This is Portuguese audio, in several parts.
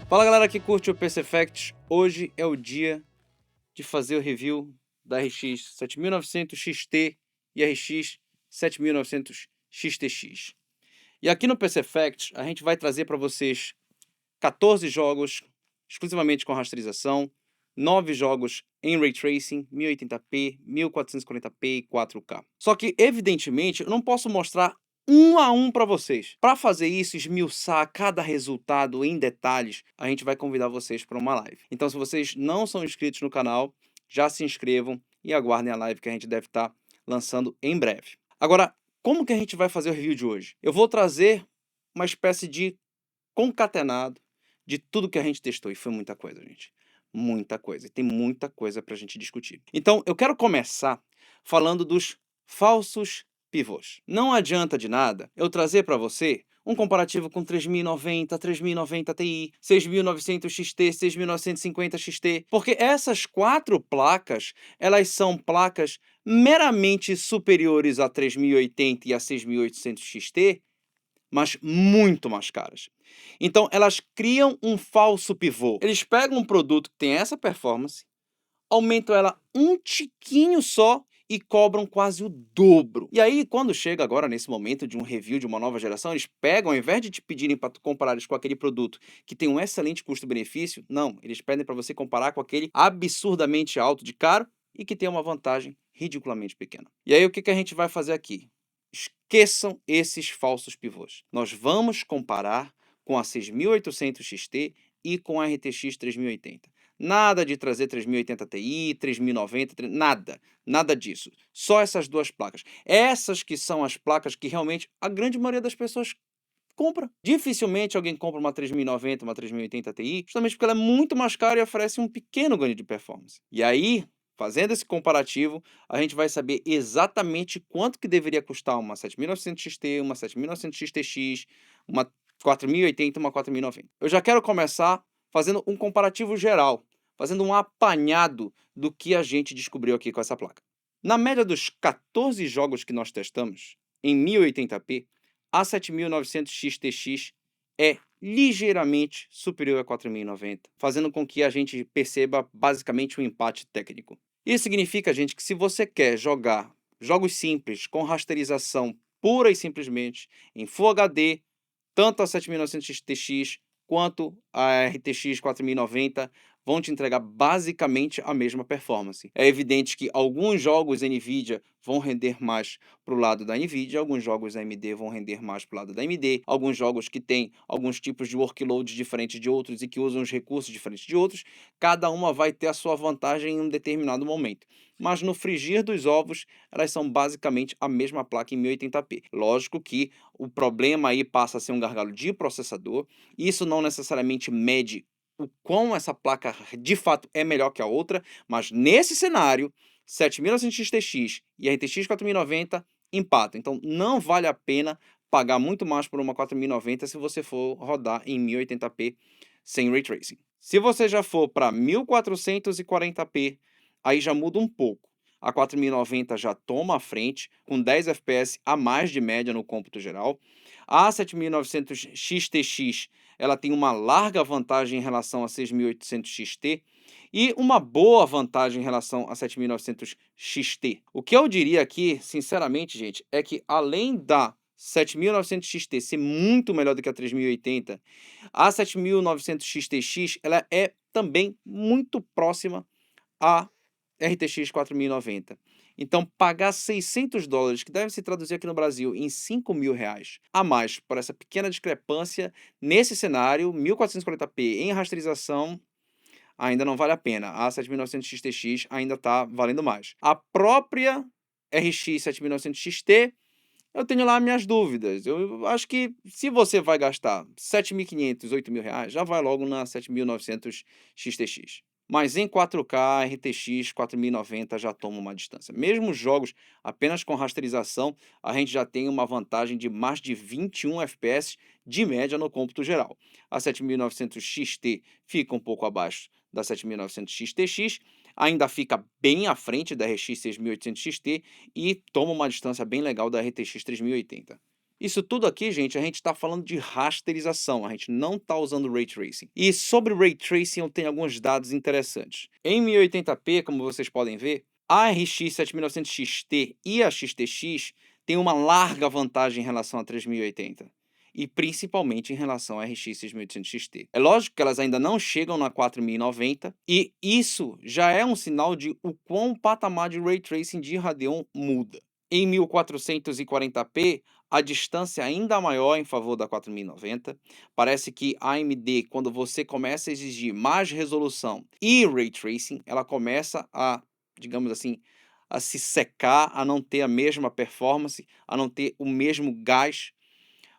Fala galera que curte o PC Facts, hoje é o dia de fazer o review da RX 7900 XT e RX 7900 XTX. E aqui no PC Facts a gente vai trazer para vocês 14 jogos exclusivamente com rasterização, 9 jogos em Ray Tracing, 1080p, 1440p e 4K. Só que, evidentemente, eu não posso mostrar um a um para vocês. Para fazer isso, esmiuçar cada resultado em detalhes, a gente vai convidar vocês para uma live. Então, se vocês não são inscritos no canal, já se inscrevam e aguardem a live que a gente deve estar lançando em breve. Agora, como que a gente vai fazer o review de hoje? Eu vou trazer uma espécie de concatenado de tudo que a gente testou, e foi muita coisa, gente. Muita coisa. E tem muita coisa para a gente discutir. Então, eu quero começar falando dos falsos pivôs. Não adianta de nada eu trazer para você um comparativo com 3090, 3090 Ti, 6900 XT, 6950 XT, porque essas quatro placas, elas são placas meramente superiores a 3080 e a 6800 XT, mas muito mais caras. Então, elas criam um falso pivô. Eles pegam um produto que tem essa performance, aumentam ela um tiquinho só e cobram quase o dobro. E aí, quando chega agora nesse momento de um review de uma nova geração, eles pegam, ao invés de te pedirem para tu comparares com aquele produto que tem um excelente custo-benefício, não, eles pedem para você comparar com aquele absurdamente alto de caro e que tem uma vantagem ridiculamente pequena. E aí, o que a gente vai fazer aqui? Esqueçam esses falsos pivôs. Nós vamos comparar com a 6800 XT e com a RTX 3080. Nada de trazer 3080 Ti, 3090, nada disso. Só essas duas placas. Essas que são as placas que realmente a grande maioria das pessoas compra. Dificilmente alguém compra uma 3090, uma 3080 Ti, justamente porque ela é muito mais cara e oferece um pequeno ganho de performance. E aí, fazendo esse comparativo, a gente vai saber exatamente quanto que deveria custar uma 7900 XT, uma 7900 XTX, uma 4080 e uma 4090. Eu já quero começar fazendo um comparativo geral, fazendo um apanhado do que a gente descobriu aqui com essa placa. Na média dos 14 jogos que nós testamos, em 1080p, a 7900 XTX é ligeiramente superior a 4090, fazendo com que a gente perceba basicamente um empate técnico. Isso significa, gente, que se você quer jogar jogos simples com rasterização pura e simplesmente em Full HD, tanto a 7900 XTX quanto a RTX 4090 vão te entregar basicamente a mesma performance. É evidente que alguns jogos NVIDIA vão render mais para o lado da NVIDIA, alguns jogos AMD vão render mais para o lado da AMD, alguns jogos que têm alguns tipos de workloads diferentes de outros e que usam os recursos diferentes de outros, cada uma vai ter a sua vantagem em um determinado momento. Mas no frigir dos ovos, elas são basicamente a mesma placa em 1080p. Lógico que o problema aí passa a ser um gargalo de processador, isso não necessariamente mede o quão essa placa de fato é melhor que a outra, mas nesse cenário, 7900 XTX e a RTX 4090 empatam. Então não vale a pena pagar muito mais por uma 4090 se você for rodar em 1080p sem Ray Tracing. Se você já for para 1440p, aí já muda um pouco. A 4090 já toma a frente, com 10 FPS a mais de média no cômputo geral. A 7900 XTX ela tem uma larga vantagem em relação a 6800 XT e uma boa vantagem em relação a 7900 XT. O que eu diria aqui, sinceramente, gente, é que além da 7900 XT ser muito melhor do que a 3080, a 7900 XTX ela é também muito próxima à RTX 4090. Então, pagar $600, que deve se traduzir aqui no Brasil em R$ 5.000 a mais por essa pequena discrepância, nesse cenário, 1440p em rasterização, ainda não vale a pena. A 7900 XTX ainda está valendo mais. A própria RX 7900 XT, eu tenho lá minhas dúvidas. Eu acho que se você vai gastar 7.500, R$ 8.000, já vai logo na 7900 XTX. Mas em 4K, a RTX 4090 já toma uma distância. Mesmo jogos apenas com rasterização, a gente já tem uma vantagem de mais de 21 FPS de média no cômputo geral. A 7900 XT fica um pouco abaixo da 7900 XTX, ainda fica bem à frente da RX 6800 XT e toma uma distância bem legal da RTX 3080. Isso tudo aqui, gente, a gente está falando de rasterização, a gente não está usando Ray Tracing. E sobre o Ray Tracing eu tenho alguns dados interessantes. Em 1080p, como vocês podem ver, a RX 7900 XT e a XTX têm uma larga vantagem em relação a 3080. E principalmente em relação à RX 6800 XT. É lógico que elas ainda não chegam na 4090 e isso já é um sinal de o quão o patamar de Ray Tracing de Radeon muda. Em 1440p, a distância ainda maior em favor da 4090. Parece que a AMD, quando você começa a exigir mais resolução e Ray Tracing, ela começa a, digamos assim, a se secar, a não ter a mesma performance, a não ter o mesmo gás.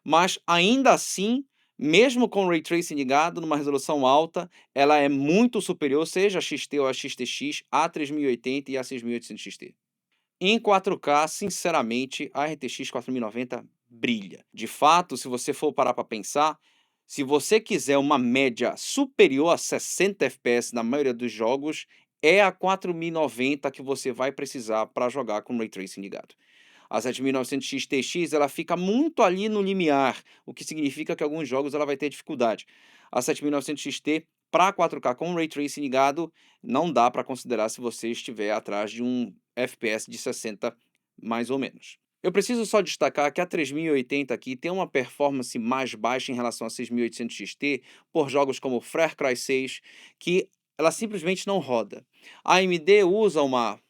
Mas ainda assim, mesmo com o Ray Tracing ligado numa resolução alta, ela é muito superior, seja a XT ou a XTX, a 3080 e a 6800 XT. Em 4K, sinceramente, a RTX 4090 brilha. De fato, se você for parar para pensar, se você quiser uma média superior a 60 FPS na maioria dos jogos, é a 4090 que você vai precisar para jogar com o Ray Tracing ligado. A 7900 XTX ela fica muito ali no limiar, o que significa que alguns jogos ela vai ter dificuldade. A 7900 XT para 4K com Ray Tracing ligado não dá para considerar se você estiver atrás de um FPS de 60 mais ou menos. Eu preciso só destacar que a 3080 aqui tem uma performance mais baixa em relação a 6800 XT por jogos como Far Cry 6, que ela simplesmente não roda. A AMD usa uma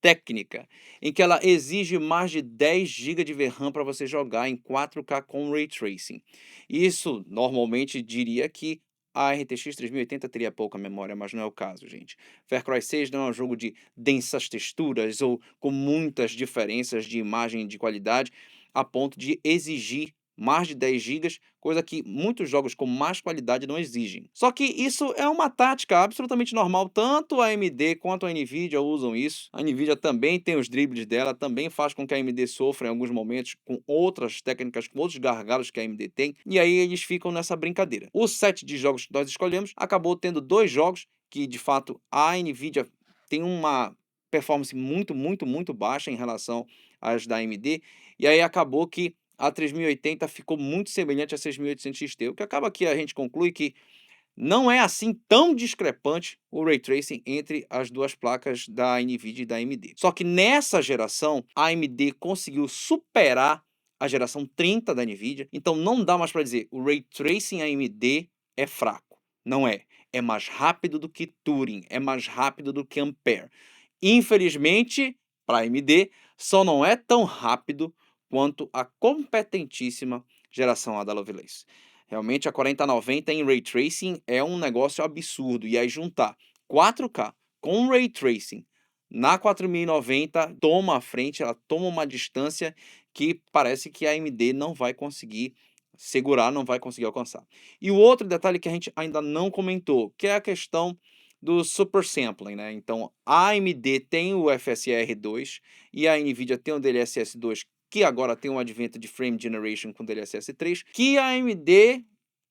técnica em que ela exige mais de 10 GB de VRAM para você jogar em 4K com Ray Tracing. Isso, normalmente, diria que a RTX 3080 teria pouca memória, mas não é o caso, gente. Far Cry 6 não é um jogo de densas texturas ou com muitas diferenças de imagem e de qualidade, a ponto de exigir mais de 10 GB, coisa que muitos jogos com mais qualidade não exigem. Só que isso é uma tática absolutamente normal, tanto a AMD quanto a Nvidia usam isso. A Nvidia também tem os dribles dela, também faz com que a AMD sofra em alguns momentos com outras técnicas, com outros gargalos que a AMD tem, e aí eles ficam nessa brincadeira. O set de jogos que nós escolhemos acabou tendo 2 jogos que, de fato, a Nvidia tem uma performance muito baixa em relação às da AMD, e aí acabou que a 3080 ficou muito semelhante a 6800 XT, o que acaba que a gente conclui que não é assim tão discrepante o Ray Tracing entre as duas placas da NVIDIA e da AMD. Só que nessa geração, a AMD conseguiu superar a geração 30 da NVIDIA, então não dá mais para dizer o Ray Tracing AMD é fraco. Não é. É mais rápido do que Turing, é mais rápido do que Ampere. Infelizmente, para a AMD, só não é tão rápido quanto a competentíssima geração Ada Lovelace. Realmente a 4090 em Ray Tracing é um negócio absurdo, e aí juntar 4K com Ray Tracing na 4090 toma a frente, ela toma uma distância que parece que a AMD não vai conseguir segurar, não vai conseguir alcançar. E o outro detalhe que a gente ainda não comentou, que é a questão do super sampling, né? Então, a AMD tem o FSR2 e a Nvidia tem o DLSS2, que agora tem um advento de Frame Generation com DLSS 3, que a AMD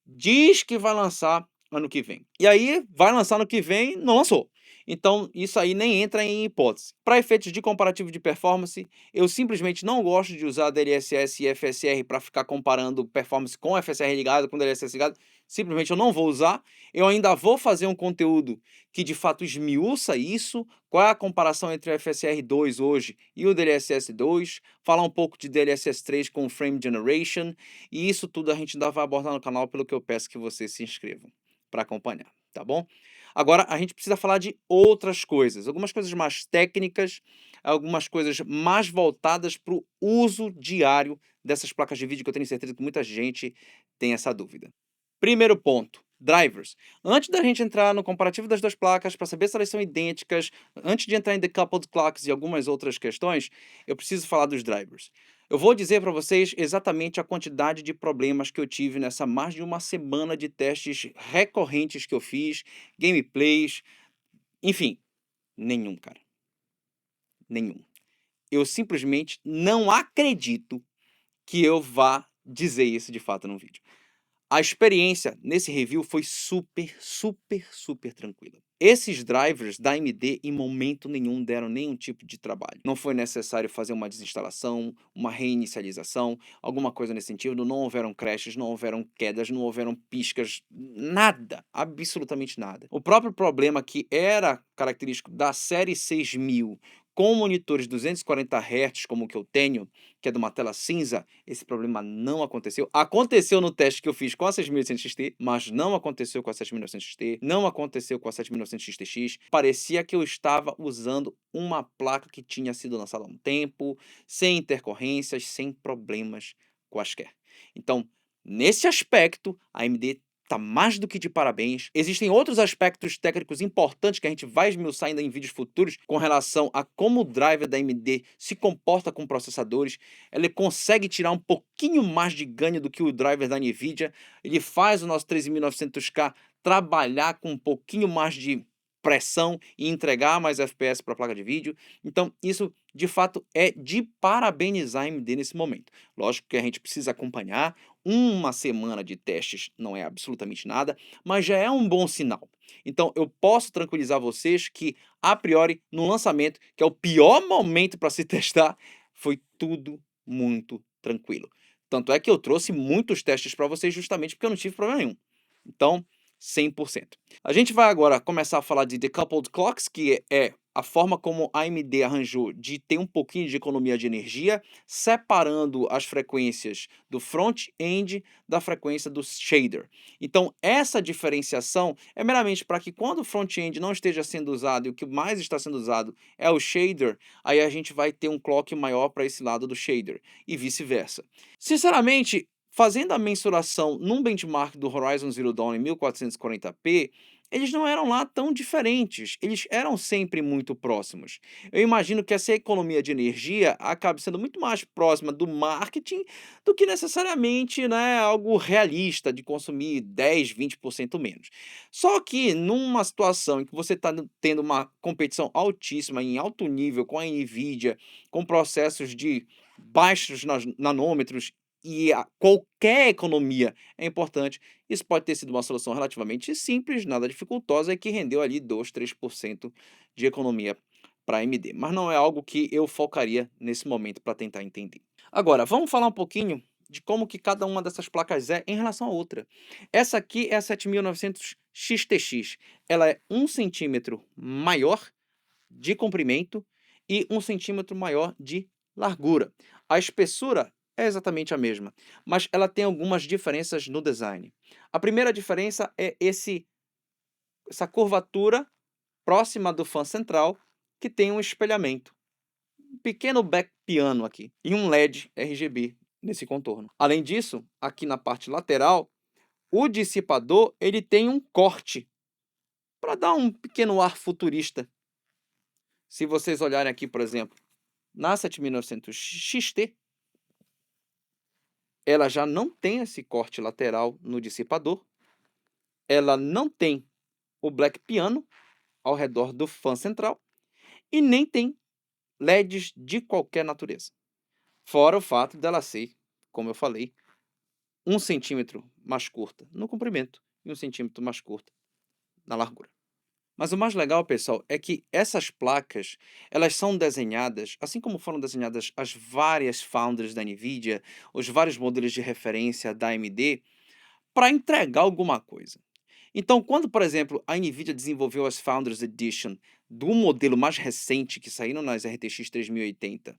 diz que vai lançar ano que vem. E aí, vai lançar ano que vem, não lançou. Então, isso aí nem entra em hipótese. Para efeitos de comparativo de performance, eu simplesmente não gosto de usar DLSS e FSR para ficar comparando performance com FSR ligado, com DLSS ligado. Simplesmente eu não vou usar. Eu ainda vou fazer um conteúdo que de fato esmiuça isso, qual é a comparação entre o FSR2 hoje e o DLSS2, falar um pouco de DLSS3 com Frame Generation, e isso tudo a gente ainda vai abordar no canal, pelo que eu peço que vocês se inscrevam para acompanhar, tá bom? Agora a gente precisa falar de outras coisas, algumas coisas mais técnicas, algumas coisas mais voltadas para o uso diário dessas placas de vídeo, que eu tenho certeza que muita gente tem essa dúvida. Primeiro ponto, drivers. Antes da gente entrar no comparativo das duas placas, para saber se elas são idênticas, antes de entrar em decoupled clocks e algumas outras questões, eu preciso falar dos drivers. Eu vou dizer para vocês exatamente a quantidade de problemas que eu tive nessa mais de uma semana de testes recorrentes que eu fiz, gameplays, enfim, nenhum, cara. Nenhum. Eu simplesmente não acredito que eu vá dizer isso de fato num vídeo. A experiência nesse review foi super tranquila. Esses drivers da AMD em momento nenhum deram nenhum tipo de trabalho. Não foi necessário fazer uma desinstalação, uma reinicialização, alguma coisa nesse sentido. Não houveram crashes, não houveram quedas, não houveram piscas, nada, absolutamente nada. O próprio problema que era característico da série 6000 com monitores 240 Hz como o que eu tenho, que é de uma tela cinza, esse problema não aconteceu. Aconteceu no teste que eu fiz com a 6800 XT, mas não aconteceu com a 7900 XT, não aconteceu com a 7900 XTX. Parecia que eu estava usando uma placa que tinha sido lançada há um tempo, sem intercorrências, sem problemas quaisquer. Então, nesse aspecto, a AMD tá mais do que de parabéns. Existem outros aspectos técnicos importantes que a gente vai esmiuçar ainda em vídeos futuros com relação a como o driver da AMD se comporta com processadores. Ele consegue tirar um pouquinho mais de ganho do que o driver da NVIDIA. Ele faz o nosso 13900K trabalhar com um pouquinho mais de pressão e entregar mais FPS para a placa de vídeo. Então, isso de fato é de parabenizar a AMD nesse momento. Lógico que a gente precisa acompanhar. Uma semana de testes não é absolutamente nada, mas já é um bom sinal. Então, eu posso tranquilizar vocês que, a priori, no lançamento, que é o pior momento para se testar, foi tudo muito tranquilo. Tanto é que eu trouxe muitos testes para vocês justamente porque eu não tive problema nenhum. Então, 100%. A gente vai agora começar a falar de decoupled clocks, que é a forma como a AMD arranjou de ter um pouquinho de economia de energia, separando as frequências do front-end da frequência do shader. Então, essa diferenciação é meramente para que quando o front-end não esteja sendo usado e o que mais está sendo usado é o shader, aí a gente vai ter um clock maior para esse lado do shader e vice-versa. Sinceramente, fazendo a mensuração num benchmark do Horizon Zero Dawn em 1440p, eles não eram lá tão diferentes, eles eram sempre muito próximos. Eu imagino que essa economia de energia acabe sendo muito mais próxima do marketing do que necessariamente, né, algo realista de consumir 10, 20% menos. Só que numa situação em que você está tendo uma competição altíssima, em alto nível, com a NVIDIA, com processos de baixos nanômetros e qualquer economia é importante, isso pode ter sido uma solução relativamente simples, nada dificultosa e que rendeu ali 2, 3% de economia para a AMD. Mas não é algo que eu focaria nesse momento para tentar entender. Agora, vamos falar um pouquinho de como que cada uma dessas placas é em relação à outra. Essa aqui é a 7900 XTX. Ela é 1 centímetro maior de comprimento e 1 centímetro maior de largura. A espessura é exatamente a mesma, mas ela tem algumas diferenças no design. A primeira diferença é essa curvatura próxima do fã central, que tem um espelhamento. Um pequeno back piano aqui e um LED RGB nesse contorno. Além disso, aqui na parte lateral, o dissipador ele tem um corte para dar um pequeno ar futurista. Se vocês olharem aqui, por exemplo, na 7900 XT, ela já não tem esse corte lateral no dissipador, ela não tem o black piano ao redor do fã central e nem tem LEDs de qualquer natureza. Fora o fato dela ser, como eu falei, 1 centímetro mais curta no comprimento e 1 centímetro mais curta na largura. Mas o mais legal, pessoal, é que essas placas, elas são desenhadas, assim como foram desenhadas as várias foundries da NVIDIA, os vários modelos de referência da AMD, para entregar alguma coisa. Então, quando, por exemplo, a NVIDIA desenvolveu as Founders Edition do modelo mais recente que saíram nas RTX 3080,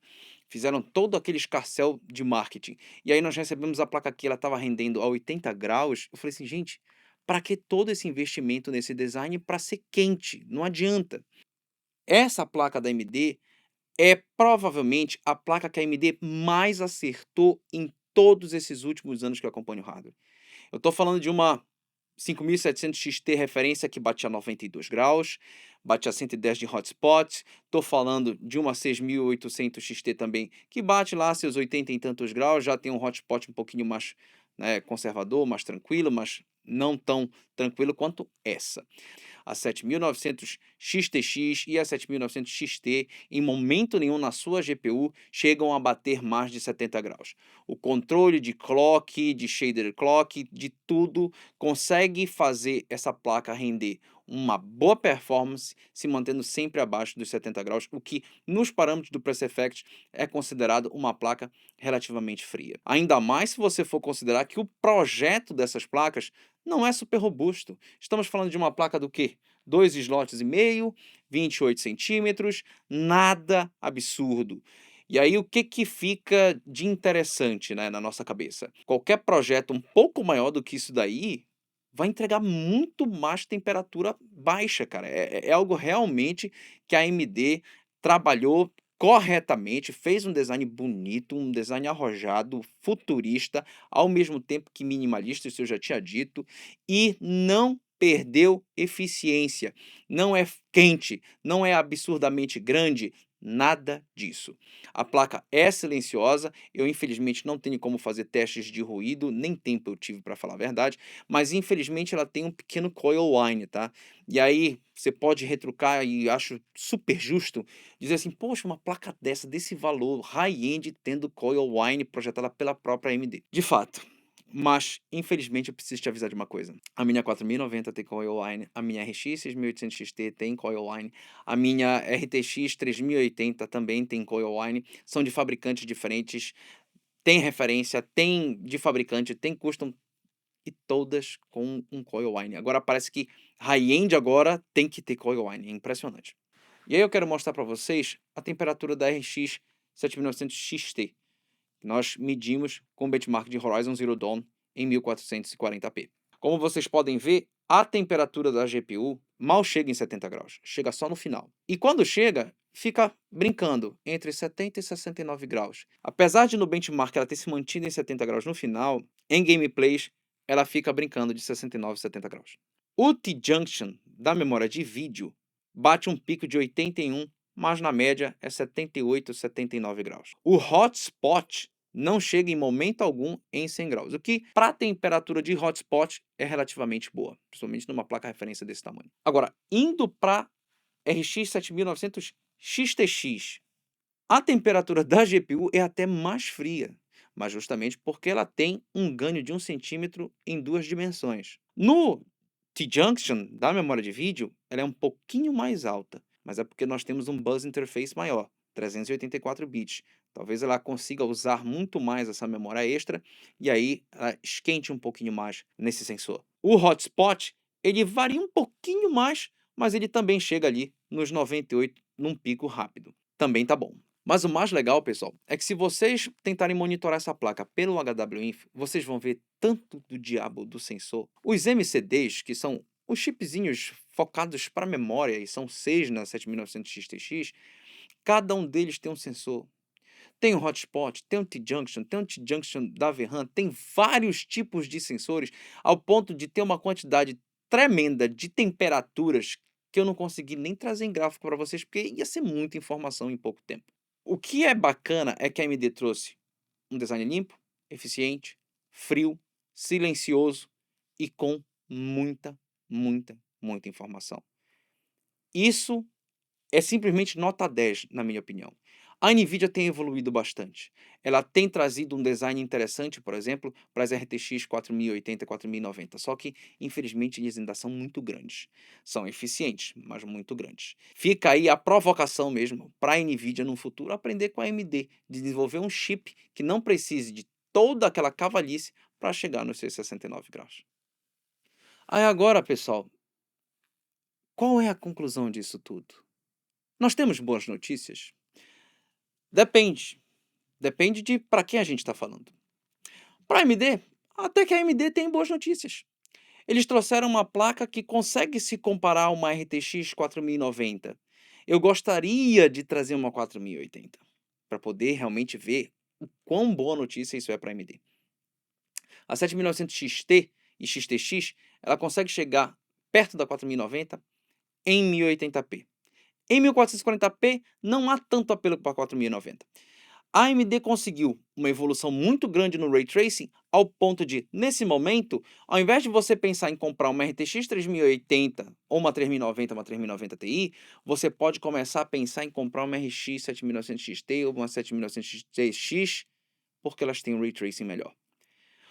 fizeram todo aquele escarcéu de marketing, e aí nós recebemos a placa aqui, ela estava rendendo a 80 graus, eu falei assim, gente, para que todo esse investimento nesse design para ser quente? Não adianta. Essa placa da AMD é provavelmente a placa que a AMD mais acertou em todos esses últimos anos que eu acompanho o hardware. Eu estou falando de uma 5700 XT referência que bate a 92 graus, bate a 110 de hotspot. Estou falando de uma 6800 XT também que bate lá seus 80 e tantos graus, já tem um hotspot um pouquinho mais, né, conservador, mais tranquilo, mas não tão tranquilo quanto essa. A 7900 XTX e a 7900 XT, em momento nenhum na sua GPU, chegam a bater mais de 70 graus. O controle de clock, de shader clock, de tudo, consegue fazer essa placa render uma boa performance, se mantendo sempre abaixo dos 70 graus, o que nos parâmetros do PreSFect é considerado uma placa relativamente fria. Ainda mais se você for considerar que o projeto dessas placas não é super robusto. Estamos falando de uma placa do quê? 2 slots e meio, 28 centímetros, nada absurdo. E aí o que fica de interessante, né, na nossa cabeça? Qualquer projeto um pouco maior do que isso daí vai entregar muito mais temperatura baixa, cara. É algo realmente que a AMD trabalhou corretamente, fez um design bonito, um design arrojado, futurista, ao mesmo tempo que minimalista, isso eu já tinha dito, e não perdeu eficiência. Não é quente, não é absurdamente grande, nada disso. A placa é silenciosa, eu infelizmente não tenho como fazer testes de ruído, nem tempo eu tive para falar a verdade, mas infelizmente ela tem um pequeno coil whine, tá? E aí você pode retrucar e acho super justo dizer assim, poxa, uma placa dessa, desse valor, high-end, tendo coil whine projetada pela própria AMD. De fato. Mas, infelizmente, eu preciso te avisar de uma coisa. A minha 4090 tem coil whine, a minha RX 6800 XT tem coil whine, a minha RTX 3080 também tem coil whine. São de fabricantes diferentes, tem referência, tem de fabricante, tem custom e todas com um coil whine. Agora parece que high-end agora tem que ter coil whine, é impressionante. E aí eu quero mostrar para vocês a temperatura da RX 7900 XT. Nós medimos com benchmark de Horizon Zero Dawn em 1440p. Como vocês podem ver, a temperatura da GPU mal chega em 70 graus, chega só no final. E quando chega, fica brincando entre 70 e 69 graus. Apesar de no benchmark ela ter se mantido em 70 graus no final, em gameplays ela fica brincando de 69 e 70 graus. O T-Junction da memória de vídeo bate um pico de 81, mas na média é 78, 79 graus. O hotspot não chega em momento algum em 100 graus, o que para a temperatura de hotspot é relativamente boa, principalmente numa placa referência desse tamanho. Agora, indo para RX 7900 XTX, a temperatura da GPU é até mais fria, mas justamente porque ela tem um ganho de 1 centímetro em 2 dimensões. No T-Junction da memória de vídeo, ela é um pouquinho mais alta, mas é porque nós temos um bus interface maior, 384 bits. Talvez ela consiga usar muito mais essa memória extra e aí ela esquente um pouquinho mais nesse sensor. O hotspot, ele varia um pouquinho mais, mas ele também chega ali nos 98 num pico rápido. Também tá bom. Mas o mais legal, pessoal, é que se vocês tentarem monitorar essa placa pelo HWINF, vocês vão ver tanto do diabo do sensor. Os MCDs, que são os chipzinhos focados para memória, e são 6 na 7900 XTX, cada um deles tem um sensor. Tem o hotspot, tem o T-Junction, tem o T-Junction da VRAM, tem vários tipos de sensores, ao ponto de ter uma quantidade tremenda de temperaturas que eu não consegui nem trazer em gráfico para vocês, porque ia ser muita informação em pouco tempo. O que é bacana é que a AMD trouxe um design limpo, eficiente, frio, silencioso e com muita, muita informação. Isso é simplesmente nota 10, na minha opinião. A NVIDIA tem evoluído bastante. Ela tem trazido um design interessante, por exemplo, para as RTX 4080 e 4090, só que, infelizmente, eles ainda são muito grandes. São eficientes, mas muito grandes. Fica aí a provocação mesmo para a NVIDIA no futuro aprender com a AMD, de desenvolver um chip que não precise de toda aquela cavalice para chegar nos seus 69 graus. Aí agora, pessoal, qual é a conclusão disso tudo? Nós temos boas notícias? Depende. Depende de para quem a gente está falando. Para a AMD, até que a AMD tem boas notícias. Eles trouxeram uma placa que consegue se comparar a uma RTX 4090. Eu gostaria de trazer uma 4080 para poder realmente ver o quão boa notícia isso é para a AMD. A 7900 XT e XTX, ela consegue chegar perto da 4090 em 1080p. Em 1440p não há tanto apelo para 4090. A AMD conseguiu uma evolução muito grande no Ray Tracing, ao ponto de, nesse momento, ao invés de você pensar em comprar uma RTX 3080 ou uma 3090, uma 3090 Ti, você pode começar a pensar em comprar uma RX 7900 XT ou uma 7900 XT, porque elas têm um Ray Tracing melhor.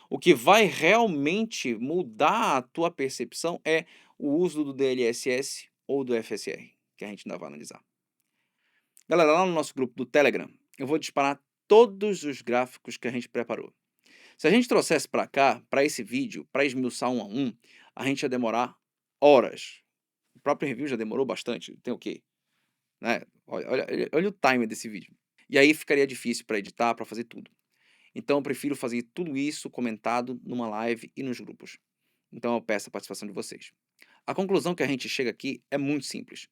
O que vai realmente mudar a tua percepção é o uso do DLSS ou do FSR, que a gente ainda vai analisar. Galera, lá no nosso grupo do Telegram, eu vou disparar todos os gráficos que a gente preparou. Se a gente trouxesse para cá, para esse vídeo, para esmiuçar um a um, a gente ia demorar horas. O próprio review já demorou bastante. Tem o quê? Né? Olha o timer desse vídeo. E aí ficaria difícil para editar, para fazer tudo. Então eu prefiro fazer tudo isso comentado numa live e nos grupos. Então eu peço a participação de vocês. A conclusão que a gente chega aqui é muito simples.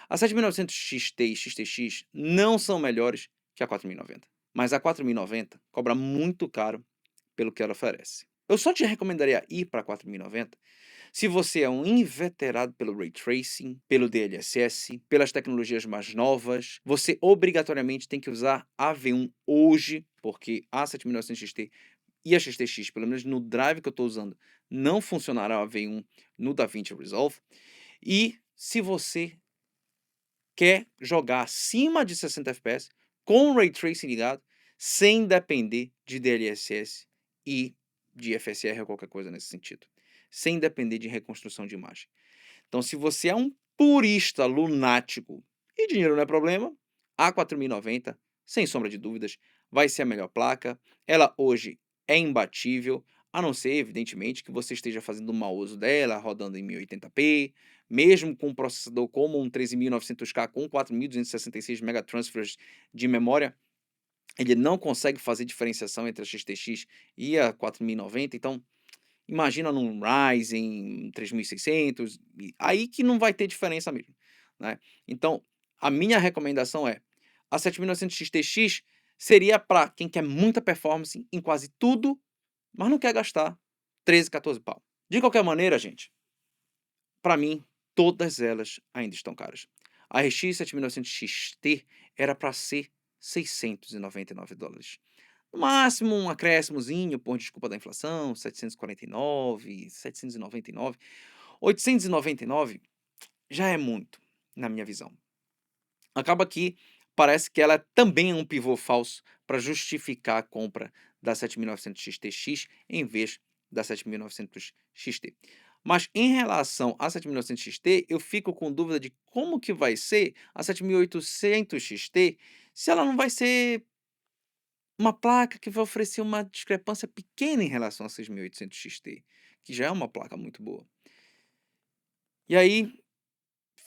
A 7900 XT e XTX não são melhores que a 4090, mas a 4090 cobra muito caro pelo que ela oferece. Eu só te recomendaria ir para a 4090 se você é um inveterado pelo Ray Tracing, pelo DLSS, pelas tecnologias mais novas. Você obrigatoriamente tem que usar a V1 hoje, porque a 7900 XT e a XTX, pelo menos no drive que eu estou usando, não funcionará a V1 no DaVinci Resolve. E se você quer jogar acima de 60 FPS com o Ray Tracing ligado, sem depender de DLSS e de FSR ou qualquer coisa nesse sentido, sem depender de reconstrução de imagem. Então, se você é um purista lunático e dinheiro não é problema, a 4090, sem sombra de dúvidas, vai ser a melhor placa. Ela hoje é imbatível, a não ser, evidentemente, que você esteja fazendo um mau uso dela, rodando em 1080p, mesmo com um processador como um 13900K com 4266 megatransfers de memória, ele não consegue fazer diferenciação entre a XTX e a 4090, então imagina num Ryzen 3600, aí que não vai ter diferença mesmo, né. Então, a minha recomendação é, a 7900 XTX seria para quem quer muita performance em quase tudo, mas não quer gastar 13, 14 pau. De qualquer maneira, gente, para mim, todas elas ainda estão caras. A RX 7900 XT era para ser $699. No máximo um acréscimozinho por desculpa da inflação, 749, 799. 899 já é muito, na minha visão. Acaba que parece que ela também é um pivô falso para justificar a compra da 7900 XTX em vez da 7900 XT. Mas em relação à 7900 XT, eu fico com dúvida de como que vai ser a 7800 XT, se ela não vai ser uma placa que vai oferecer uma discrepância pequena em relação a 6800 XT, que já é uma placa muito boa. E aí,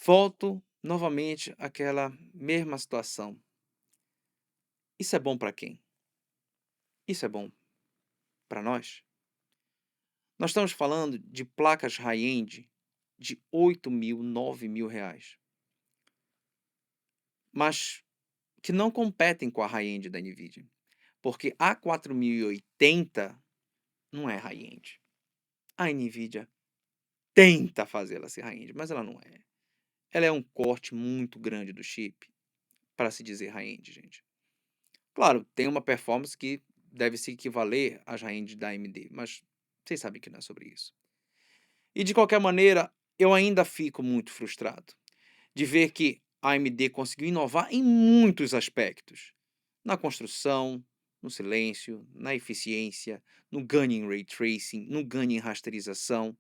volto novamente àquela mesma situação. Isso é bom para quem? Isso é bom para nós? Nós estamos falando de placas high-end de 8.000, 9.000 reais, mas que não competem com a high-end da NVIDIA, porque a 4080 não é high-end. A NVIDIA tenta fazer ela ser high-end, mas ela não é. Ela é um corte muito grande do chip para se dizer high-end, gente. Claro, tem uma performance que deve se equivaler às high-end da AMD, mas vocês sabem que não é sobre isso. E de qualquer maneira, eu ainda fico muito frustrado de ver que a AMD conseguiu inovar em muitos aspectos. Na construção, no silêncio, na eficiência, no ganho em Ray Tracing, no ganho em rasterização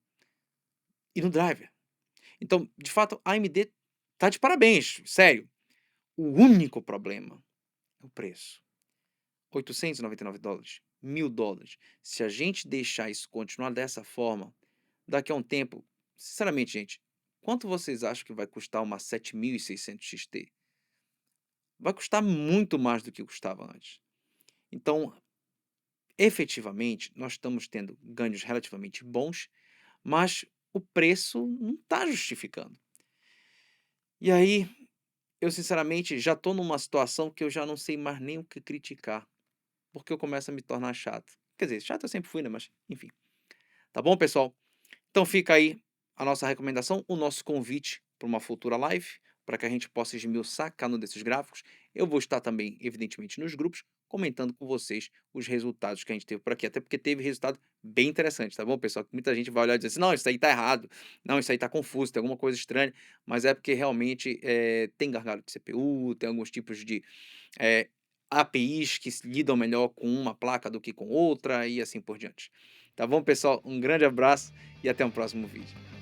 e no driver. Então, de fato, a AMD tá de parabéns, sério. O único problema é o preço. $899, $1.000. Se a gente deixar isso continuar dessa forma, daqui a um tempo, sinceramente, gente, quanto vocês acham que vai custar uma 7600 XT? Vai custar muito mais do que custava antes. Então, efetivamente, nós estamos tendo ganhos relativamente bons, mas o preço não está justificando. E aí, eu sinceramente já estou numa situação que eu já não sei mais nem o que criticar, porque eu começo a me tornar chato. Quer dizer, chato eu sempre fui, né? Mas, enfim. Tá bom, pessoal? Então fica aí a nossa recomendação, o nosso convite para uma futura live, para que a gente possa esmiuçar cada um desses gráficos. Eu vou estar também, evidentemente, nos grupos, comentando com vocês os resultados que a gente teve por aqui, até porque teve resultado bem interessante, tá bom, pessoal? Muita gente vai olhar e dizer assim: "Não, isso aí tá errado. Não, isso aí tá confuso, tem alguma coisa estranha", mas é porque realmente, tem gargalo de CPU, tem alguns tipos de, eh, APIs que se lidam melhor com uma placa do que com outra e assim por diante. Tá bom, pessoal? Um grande abraço e até um próximo vídeo.